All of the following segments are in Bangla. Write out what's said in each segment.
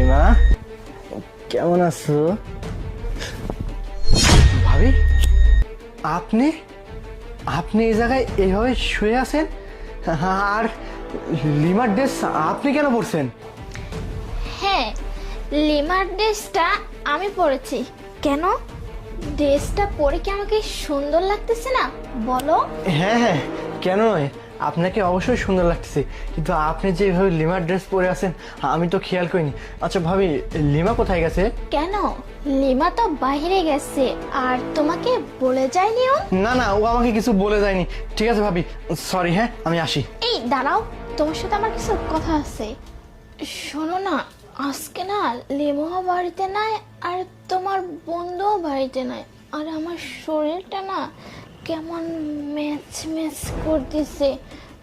লিমা, কেমন আছো? ভাবি, আপনি আপনি এই জায়গায় এইভাবে শুয়ে আছেন, আর লিমার ড্রেস আপনি কেন পরছেন? হ্যাঁ, লিমার ড্রেসটা আমি পরেছি। কেন? ড্রেসটা পরে কি আমাকে সুন্দর লাগতেছে না বলো? হ্যাঁ হ্যাঁ, কেন নয়, আপনাকে অবশ্যই সুন্দর লাগতেছে, কিন্তু আপনি যেভাবে লিমার ড্রেস পরে আছেন আমি তো খেয়াল করিনি। আচ্ছা ভাবি, লিমা কোথায় গেছে? কেন? লিমা তো বাইরে গেছে, আর তোমাকে বলে যায়নি ও? না না, ও আমাকে কিছু বলে যায়নি। ঠিক আছে ভাবি, সরি, হ্যাঁ আমি আসি। এই দাঁড়াও, তোমার সাথে আমার কিছু কথা আছে। শোনো না, আজকে না লিমাও বাড়িতে নাই, আর তোমার বন্ধুও বাড়িতে নাই, আর আমার শরীরটা না কেমন ম্যাচ ম্যাচ করতেছে।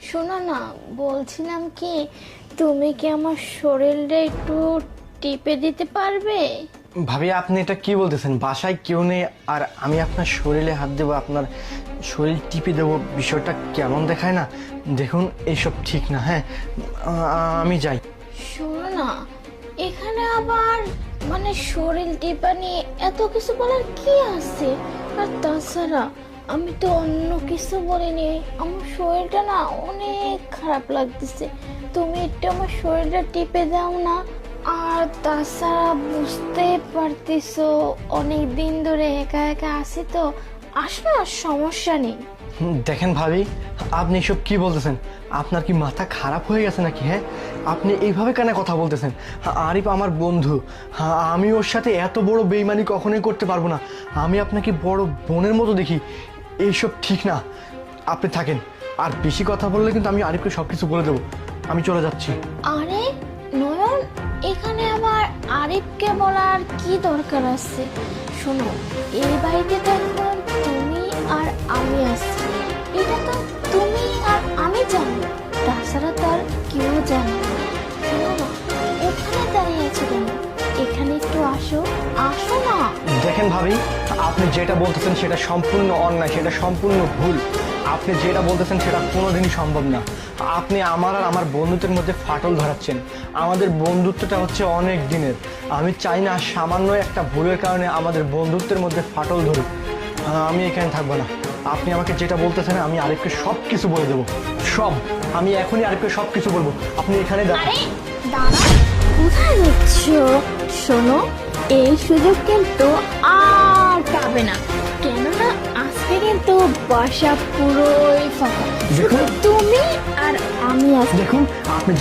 শোনো না, বলছিলাম কি, তুমি কি আমার শরীরটা একটু টিপে দিতে পারবে? ভাবি, আপনি এটা কি বলতেছেন? বাসায় কেউ নেই আর আমি আপনার শরীরে হাত দেবো, আপনার শরীর টিপে দেবো? বিষয়টা কেমন দেখায় না? দেখুন, এইসব ঠিক না। হ্যাঁ, আমি যাই। শোনো না, এখানে আবার মানে শরীর টিপা নিয়ে এত কিছু বলার কি আছে? আর তাছাড়া আমি তো অন্য কিছু বলিনি, আমার শরীরটা না অনেক খারাপ লাগতেছে, তুমি একটু আমার শরীরটা টিপে দাও না। আর তাছাড়া বুঝতে পারতেছো অনেক দিন ধরে একা একা আছি তো, আসলে আর সমস্যা নেই। দেখেন ভাবি, আপনি এসব কি বলতেছেন? আপনার কি মাথা খারাপ হয়ে গেছে নাকি? হ্যাঁ, আপনি এইভাবে কেন কথা বলতেছেন? আরিফ আমার বন্ধু, আমি ওর সাথে এত বড় বেইমানি কখনোই করতে পারবো না। আমি আপনাকে বড় বোনের মতো দেখি, এইসব ঠিক না। আপনি থাকেন, আর বেশি কথা বললে কিন্তু আমি আরিফকে সব কিছু বলে দেবো। আমি চলে যাচ্ছি। আরে নয়ন, এখানে আবার আরিফকে বলার কি দরকার আছে? শোনো, এই বাড়িতে তো এখন তুমি আর আমি আছি, এটা তো তুমি আর আমি জানি, তাছাড়া তো আর কেউ জানে না। শোনো না, ওখানে দাঁড়িয়ে আছো কেন? এখানে একটু আসো, আসো না। দেখেন ভাবি, আপনি যেটা বলতেছেন সেটা সম্পূর্ণ অন্যায়, সেটা সম্পূর্ণ ভুল। আপনি যেটা বলতেছেন সেটা কোনোদিনই সম্ভব না। আপনি আমার আর আমার বন্ধুত্বের মধ্যে ফাটল ধরাচ্ছেন। আমাদের বন্ধুত্বটা হচ্ছে অনেক দিনের। আমি চাই না সামান্য একটা ভুলের কারণে আমাদের বন্ধুত্বের মধ্যে ফাটল ধরুক। আমি এখানে থাকবো না। আপনি আমাকে যেটা বলতেছেন আমি আরেককে সব কিছু বলে দেবো, সব। আমি এখনই আরেককে সব কিছু বলবো। আপনি এখানে আরে দাঁড়া, কোথায় যাচ্ছ? শোনো, এই সুযোগ কিন্তু আর পাবে না, কেননা আজকে কিন্তু বাসা পুরোই ফাঁকা, শুধু তুমি আর আমি আছি। দেখুন, আপনি